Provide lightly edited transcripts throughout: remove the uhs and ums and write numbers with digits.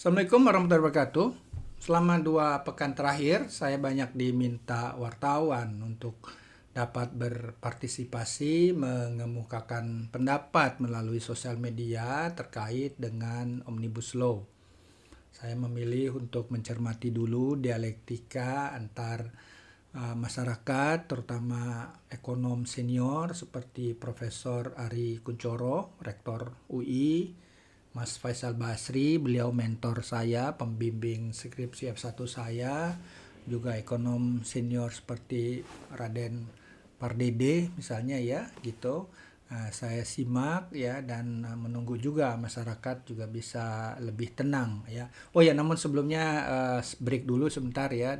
Assalamualaikum warahmatullahi wabarakatuh. Selama 2 pekan terakhir, saya banyak diminta wartawan untuk dapat berpartisipasi mengemukakan pendapat melalui sosial media terkait dengan Omnibus Law. Saya memilih untuk mencermati dulu dialektika antar masyarakat, terutama ekonom senior seperti Profesor Ari Kuncoro, Rektor UI, Mas Faisal Basri, beliau mentor saya, pembimbing skripsi F1 saya, juga ekonom senior seperti Raden Pardede misalnya ya, gitu. Saya simak ya dan menunggu juga masyarakat juga bisa lebih tenang ya. Oh ya, namun sebelumnya break dulu sebentar ya.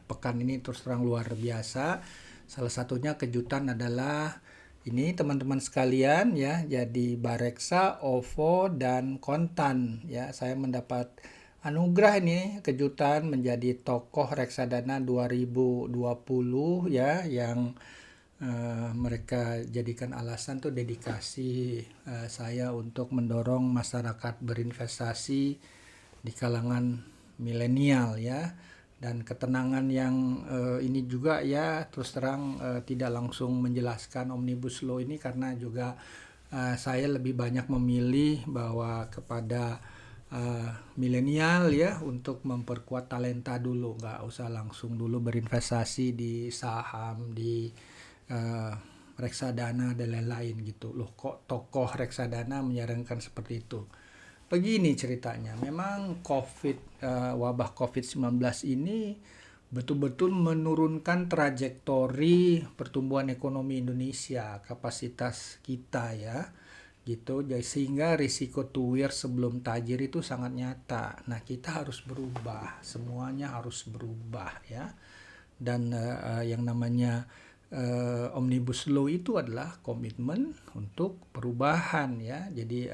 Pekan ini terus terang luar biasa. Salah satunya kejutan adalah ini teman-teman sekalian ya, jadi Bareksa, OVO, dan Kontan ya, saya mendapat anugerah ini kejutan menjadi tokoh reksadana 2020 ya, yang mereka jadikan alasan tuh dedikasi saya untuk mendorong masyarakat berinvestasi di kalangan milenial ya, dan ketenangan yang ini juga ya, terus terang tidak langsung menjelaskan Omnibus Law ini karena juga saya lebih banyak memilih bahwa kepada milenial ya, untuk memperkuat talenta dulu, nggak usah langsung dulu berinvestasi di saham, di reksadana dan lain-lain gitu. Loh, kok tokoh reksadana menyarankan seperti itu? Begini ceritanya, memang wabah COVID-19 ini betul-betul menurunkan trajektori pertumbuhan ekonomi Indonesia, kapasitas kita ya, gitu. Jadi sehingga risiko tuwir sebelum tajir itu sangat nyata. Nah, kita harus berubah, semuanya harus berubah ya. Dan yang namanya Omnibus Law itu adalah komitmen untuk perubahan ya. Jadi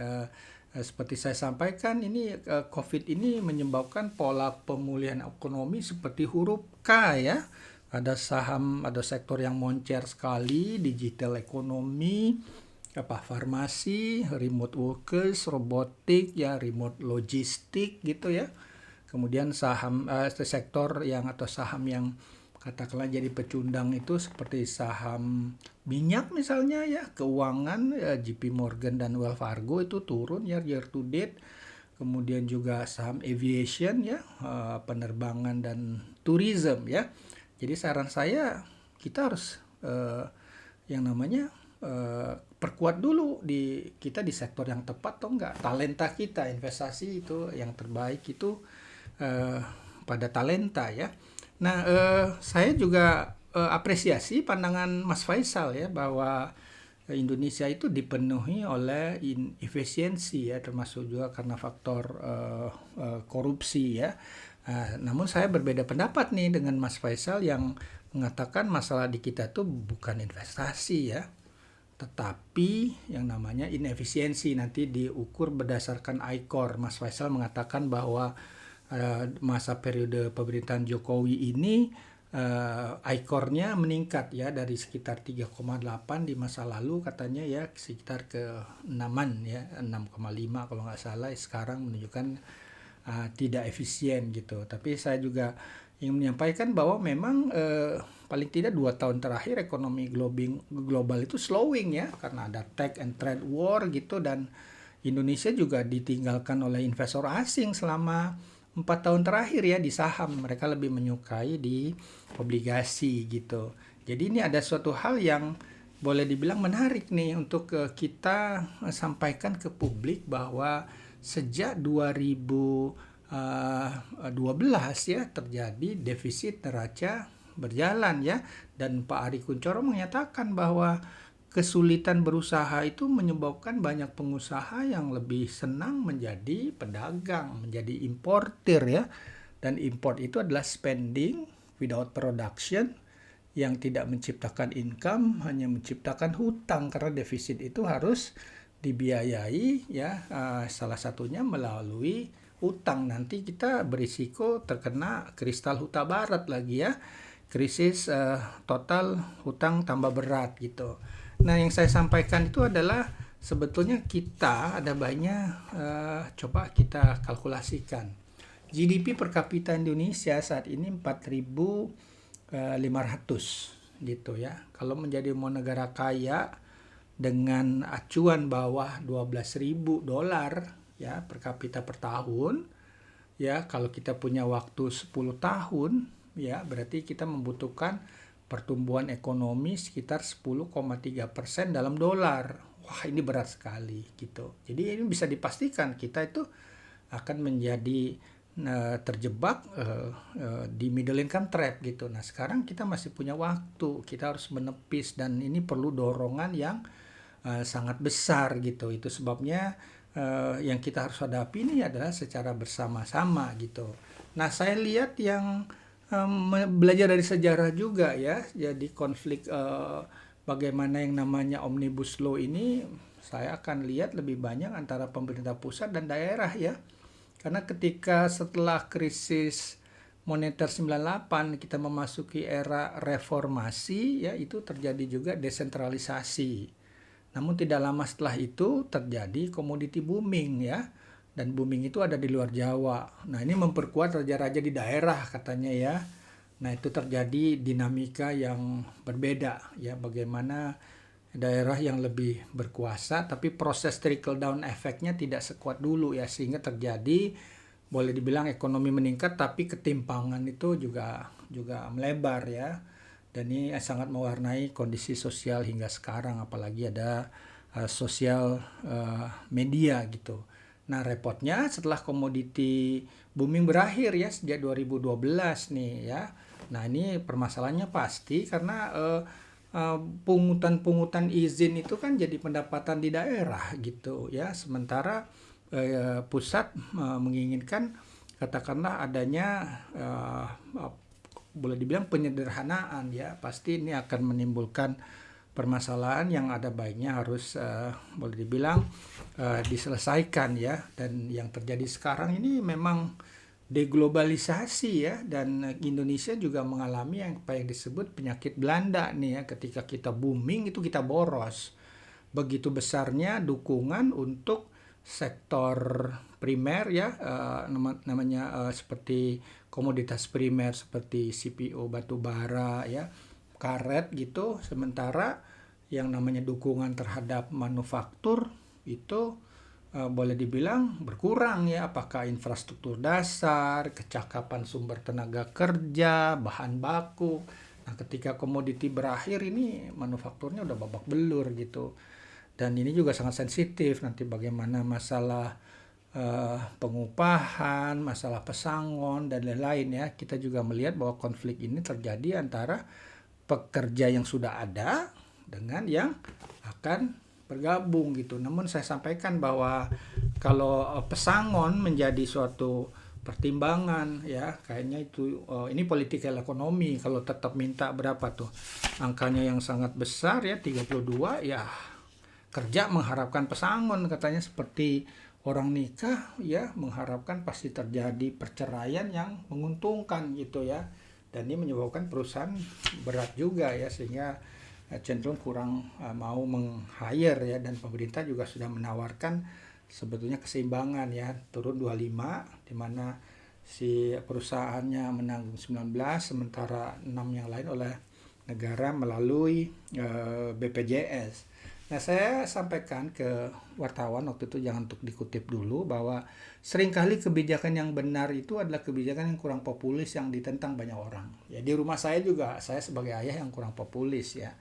seperti saya sampaikan, ini COVID ini menyebabkan pola pemulihan ekonomi seperti huruf K ya. Ada saham, ada sektor yang moncer sekali, digital ekonomi, farmasi, remote workers, robotik ya, remote logistik gitu ya. Kemudian saham sektor yang atau saham yang katakanlah jadi pecundang itu seperti saham minyak misalnya ya, keuangan JP Morgan dan Wells Fargo itu turun ya year to date. Kemudian juga saham aviation ya, penerbangan dan tourism ya. Jadi saran saya, kita harus yang namanya perkuat dulu kita di sektor yang tepat atau enggak. Talenta kita, investasi itu yang terbaik itu pada talenta ya. Nah, saya juga apresiasi pandangan Mas Faisal ya, bahwa Indonesia itu dipenuhi oleh efisiensi ya, termasuk juga karena faktor korupsi ya. Namun saya berbeda pendapat nih dengan Mas Faisal yang mengatakan masalah di kita tuh bukan investasi ya, tetapi yang namanya inefisiensi nanti diukur berdasarkan ICOR. Mas Faisal mengatakan bahwa masa periode pemerintahan Jokowi ini ICOR-nya meningkat ya, dari sekitar 3,8 di masa lalu katanya ya, sekitar ke 6-an ya, 6,5 kalau nggak salah, sekarang menunjukkan tidak efisien gitu. Tapi saya juga ingin menyampaikan bahwa memang paling tidak 2 tahun terakhir ekonomi global itu slowing ya, karena ada tech and trade war gitu, dan Indonesia juga ditinggalkan oleh investor asing selama 4 tahun terakhir ya di saham. Mereka lebih menyukai di obligasi gitu. Jadi ini ada suatu hal yang boleh dibilang menarik nih untuk kita sampaikan ke publik, bahwa sejak 2012 ya terjadi defisit neraca berjalan ya, dan Pak Ari Kuncoro menyatakan bahwa kesulitan berusaha itu menyebabkan banyak pengusaha yang lebih senang menjadi pedagang, menjadi importir ya. Dan import itu adalah spending without production, yang tidak menciptakan income, hanya menciptakan hutang, karena defisit itu harus dibiayai ya, salah satunya melalui hutang. Nanti kita berisiko terkena kristal huta barat lagi ya, krisis total hutang tambah berat gitu. Nah, yang saya sampaikan itu adalah sebetulnya kita ada baiknya coba kita kalkulasikan. GDP per kapita Indonesia saat ini 4.500 gitu ya. Kalau menjadi mau negara kaya dengan acuan bawah 12.000 dolar ya per kapita per tahun, ya kalau kita punya waktu 10 tahun ya berarti kita membutuhkan pertumbuhan ekonomi sekitar 10,3% dalam dolar. Wah, ini berat sekali gitu. Jadi ini bisa dipastikan kita itu akan menjadi terjebak di middle income trap gitu. Nah, sekarang kita masih punya waktu. Kita harus menepis dan ini perlu dorongan yang sangat besar gitu. Itu sebabnya yang kita harus hadapi ini adalah secara bersama-sama gitu. Nah, saya lihat yang belajar dari sejarah juga ya. Jadi konflik bagaimana yang namanya Omnibus Law ini saya akan lihat lebih banyak antara pemerintah pusat dan daerah ya. Karena ketika setelah krisis moneter 98 kita memasuki era reformasi ya itu terjadi juga desentralisasi. Namun tidak lama setelah itu terjadi komoditi booming ya. Dan booming itu ada di luar Jawa. Nah, ini memperkuat raja-raja di daerah katanya ya. Nah, itu terjadi dinamika yang berbeda ya, bagaimana daerah yang lebih berkuasa tapi proses trickle down efeknya tidak sekuat dulu ya, sehingga terjadi boleh dibilang ekonomi meningkat tapi ketimpangan itu juga melebar ya. Dan ini sangat mewarnai kondisi sosial hingga sekarang, apalagi ada sosial media gitu. Nah, repotnya setelah komoditi booming berakhir ya sejak 2012 nih ya. Nah, ini permasalahannya pasti karena pungutan izin itu kan jadi pendapatan di daerah gitu ya. Sementara pusat menginginkan katakanlah adanya boleh dibilang penyederhanaan ya. Pasti ini akan menimbulkan permasalahan yang ada baiknya harus boleh dibilang diselesaikan ya. Dan yang terjadi sekarang ini memang deglobalisasi ya, dan Indonesia juga mengalami yang disebut penyakit Belanda nih ya. Ketika kita booming itu kita boros. Begitu besarnya dukungan untuk sektor primer ya, namanya seperti komoditas primer seperti CPO batu bara ya, karet gitu. Sementara yang namanya dukungan terhadap manufaktur itu boleh dibilang berkurang ya, apakah infrastruktur dasar, kecakapan sumber tenaga kerja, bahan baku. Nah, ketika komoditi berakhir ini manufakturnya udah babak belur gitu. Dan ini juga sangat sensitif nanti bagaimana masalah pengupahan, masalah pesangon dan lain-lain ya. Kita juga melihat bahwa konflik ini terjadi antara pekerja yang sudah ada dengan yang akan bergabung gitu. Namun saya sampaikan bahwa kalau pesangon menjadi suatu pertimbangan ya, kayaknya itu ini political ekonomi. Kalau tetap minta berapa tuh angkanya yang sangat besar ya, 32 ya, kerja mengharapkan pesangon katanya seperti orang nikah ya, mengharapkan pasti terjadi perceraian yang menguntungkan gitu ya. Dan ini menyebabkan perusahaan berat juga ya, sehingga cenderung kurang mau meng-hire ya. Dan pemerintah juga sudah menawarkan sebetulnya keseimbangan ya, turun 25 di mana si perusahaannya menanggung 19 sementara 6 yang lain oleh negara melalui BPJS. Nah, saya sampaikan ke wartawan waktu itu, jangan untuk dikutip dulu, bahwa seringkali kebijakan yang benar itu adalah kebijakan yang kurang populis yang ditentang banyak orang. Ya, di rumah saya juga, saya sebagai ayah yang kurang populis ya.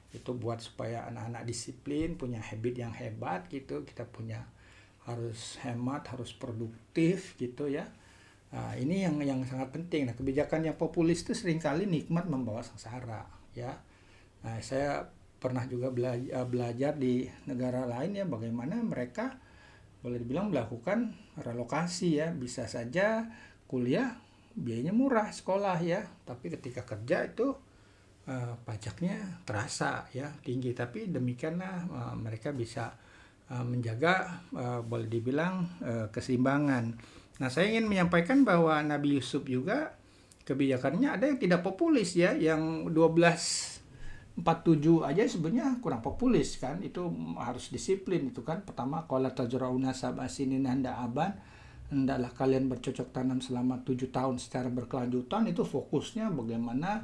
Itu buat supaya anak-anak disiplin, punya habit yang hebat gitu. Kita punya harus hemat, harus produktif gitu ya. Nah, ini yang sangat penting. Nah, kebijakan yang populis itu seringkali nikmat membawa sengsara ya. Nah, saya pernah juga belajar di negara lain ya, bagaimana mereka boleh dibilang melakukan relokasi ya. Bisa saja kuliah biayanya murah sekolah ya, tapi ketika kerja itu pajaknya terasa ya tinggi. Tapi demikianlah mereka bisa menjaga boleh dibilang keseimbangan. Nah, saya ingin menyampaikan bahwa Nabi Yusuf juga kebijakannya ada yang tidak populis ya, yang 12 47 aja sebenarnya kurang populis kan. Itu harus disiplin itu kan. Pertama, qala tajrauna sab'a sinin handa aban, hendaklah kalian bercocok tanam selama 7 tahun secara berkelanjutan. Itu fokusnya bagaimana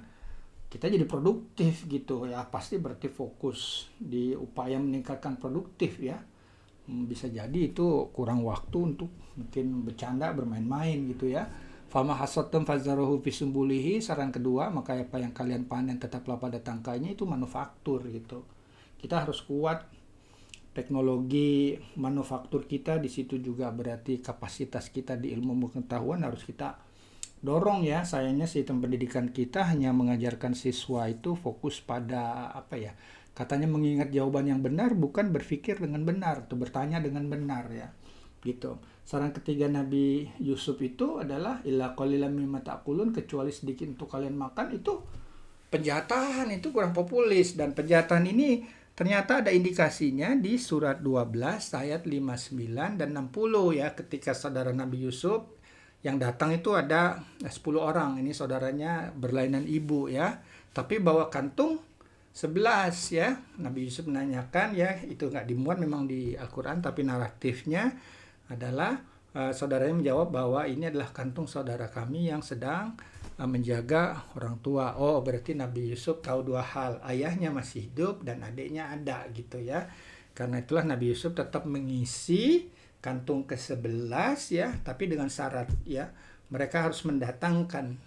kita jadi produktif gitu ya. Pasti berarti fokus di upaya meningkatkan produktif ya. Bisa jadi itu kurang waktu untuk mungkin bercanda, bermain-main gitu ya. Fama hasadtum fazaruhu fi sumbulihi, saran kedua, maka apa yang kalian panen tetaplah pada tangkainya, itu manufaktur gitu. Kita harus kuat teknologi manufaktur kita, di situ juga berarti kapasitas kita di ilmu pengetahuan harus kita dorong ya. Sayangnya sistem pendidikan kita hanya mengajarkan siswa itu fokus pada apa ya? Katanya mengingat jawaban yang benar, bukan berpikir dengan benar atau bertanya dengan benar ya. Gitu. Saran ketiga Nabi Yusuf itu adalah illa qalilan mimma ta'kulun, kecuali sedikit untuk kalian makan. Itu penjahatan, itu kurang populis, dan penjahatan ini ternyata ada indikasinya di surat 12 ayat 59 dan 60 ya, ketika saudara Nabi Yusuf yang datang itu ada 10 orang. Ini saudaranya berlainan ibu ya, tapi bawa kantung 11 ya. Nabi Yusuf menanyakan ya, itu nggak dimuat memang di Al-Quran, tapi naratifnya adalah saudaranya menjawab bahwa ini adalah kantung saudara kami yang sedang menjaga orang tua. Oh, berarti Nabi Yusuf tahu dua hal, ayahnya masih hidup dan adiknya ada gitu ya. Karena itulah Nabi Yusuf tetap mengisi kantung ke-11 ya, tapi dengan syarat ya, mereka harus mendatangkan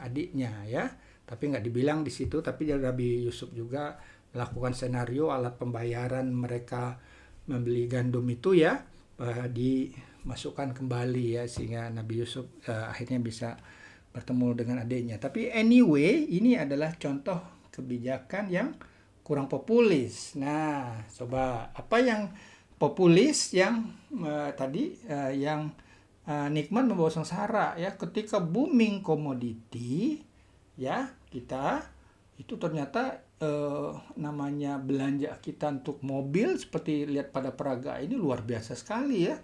adiknya ya. Tapi nggak dibilang di situ, tapi Nabi Yusuf juga melakukan senario alat pembayaran mereka membeli gandum itu ya, dimasukkan kembali ya, sehingga Nabi Yusuf akhirnya bisa bertemu dengan adiknya. Tapi anyway, ini adalah contoh kebijakan yang kurang populis. Nah, coba apa yang populis yang tadi yang nikmat membawa sengsara ya. Ketika booming komoditi ya, kita itu ternyata namanya belanja kita untuk mobil, seperti lihat pada peraga ini, luar biasa sekali ya.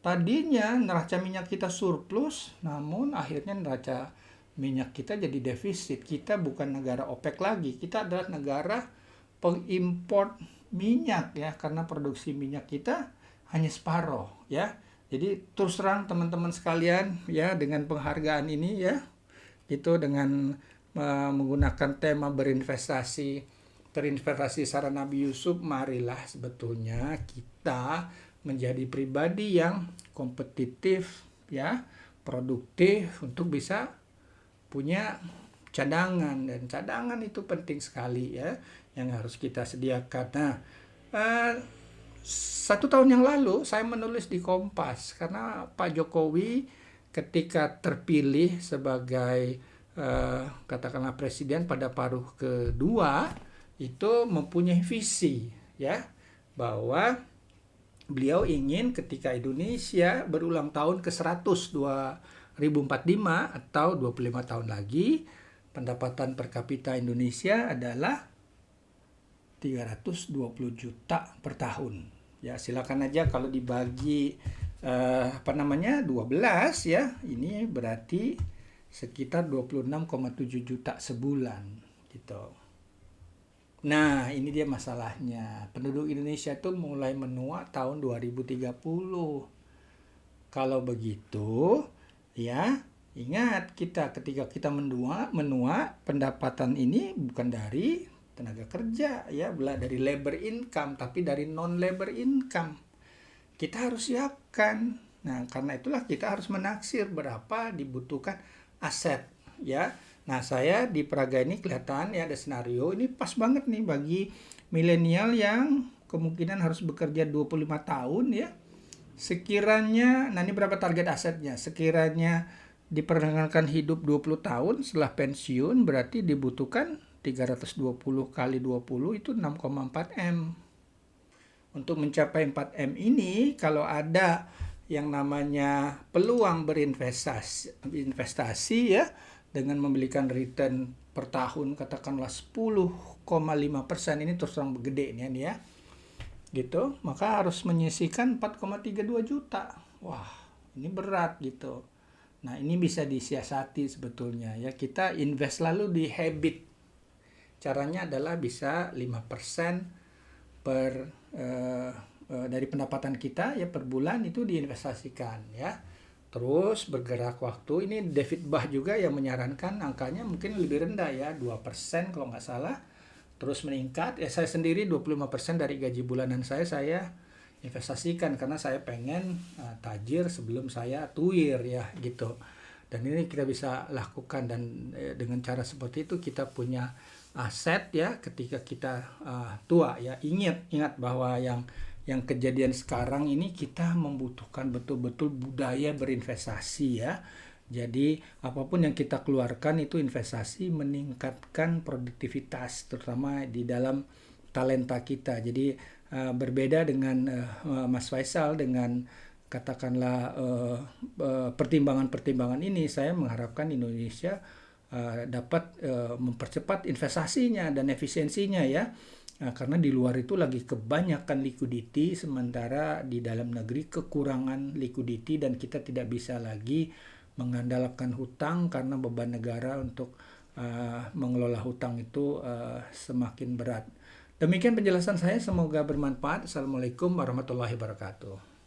Tadinya neraca minyak kita surplus, namun akhirnya neraca minyak kita jadi defisit. Kita bukan negara OPEC lagi, kita adalah negara pengimpor minyak ya, karena produksi minyak kita hanya separuh ya. Jadi terus terang teman-teman sekalian ya, dengan penghargaan ini ya, itu dengan menggunakan tema terinvestasi saran Nabi Yusuf, marilah sebetulnya kita menjadi pribadi yang kompetitif ya, produktif, untuk bisa punya cadangan, dan cadangan itu penting sekali ya, yang harus kita sediakan. Nah, 1 tahun yang lalu saya menulis di Kompas, karena Pak Jokowi ketika terpilih sebagai katakanlah presiden pada paruh kedua, itu mempunyai visi ya, bahwa beliau ingin ketika Indonesia berulang tahun ke-100 2045 atau 25 tahun lagi, pendapatan per kapita Indonesia adalah 320 juta per tahun. Ya, silakan aja kalau dibagi 12 ya, ini berarti sekitar 26,7 juta sebulan gitu. Nah, ini dia masalahnya. Penduduk Indonesia itu mulai menua tahun 2030. Kalau begitu, ya, ingat kita ketika kita menua, pendapatan ini bukan dari tenaga kerja ya, dari labor income, tapi dari non labor income. Kita harus siapkan. Nah, karena itulah kita harus menaksir berapa dibutuhkan aset ya. Nah, saya di Praga ini kelihatan ya, ada senario ini pas banget nih bagi milenial yang kemungkinan harus bekerja 25 tahun ya. Sekiranya, nah ini berapa target asetnya? Sekiranya diperkenalkan hidup 20 tahun setelah pensiun, berarti dibutuhkan 320 kali 20 itu 6,4 M. Untuk mencapai 4 M ini, kalau ada yang namanya peluang berinvestasi ya, dengan memberikan return per tahun katakanlah 10,5%, ini terus terang gede nih ya gitu, maka harus menyisihkan 4,32 juta. Wah, ini berat gitu. Nah, ini bisa disiasati sebetulnya ya, kita invest lalu di habit Caranya adalah bisa 5% dari pendapatan kita ya per bulan itu diinvestasikan ya. Terus bergerak waktu, ini David Bach juga yang menyarankan angkanya mungkin lebih rendah ya, 2% kalau nggak salah. Terus meningkat, ya saya sendiri 25% dari gaji bulanan saya investasikan karena saya pengen tajir sebelum saya tuir ya gitu. Dan ini kita bisa lakukan, dan dengan cara seperti itu kita punya aset ya ketika kita tua ya. Ingat bahwa yang kejadian sekarang ini kita membutuhkan betul-betul budaya berinvestasi ya. Jadi apapun yang kita keluarkan itu investasi meningkatkan produktivitas, terutama di dalam talenta kita. Jadi berbeda dengan Mas Faisal dengan katakanlah pertimbangan-pertimbangan ini, saya mengharapkan Indonesia dapat mempercepat investasinya dan efisiensinya ya. Karena di luar itu lagi kebanyakan liquidity, sementara di dalam negeri kekurangan liquidity, dan kita tidak bisa lagi mengandalkan hutang karena beban negara untuk mengelola hutang itu semakin berat. Demikian penjelasan saya, semoga bermanfaat. Assalamualaikum warahmatullahi wabarakatuh.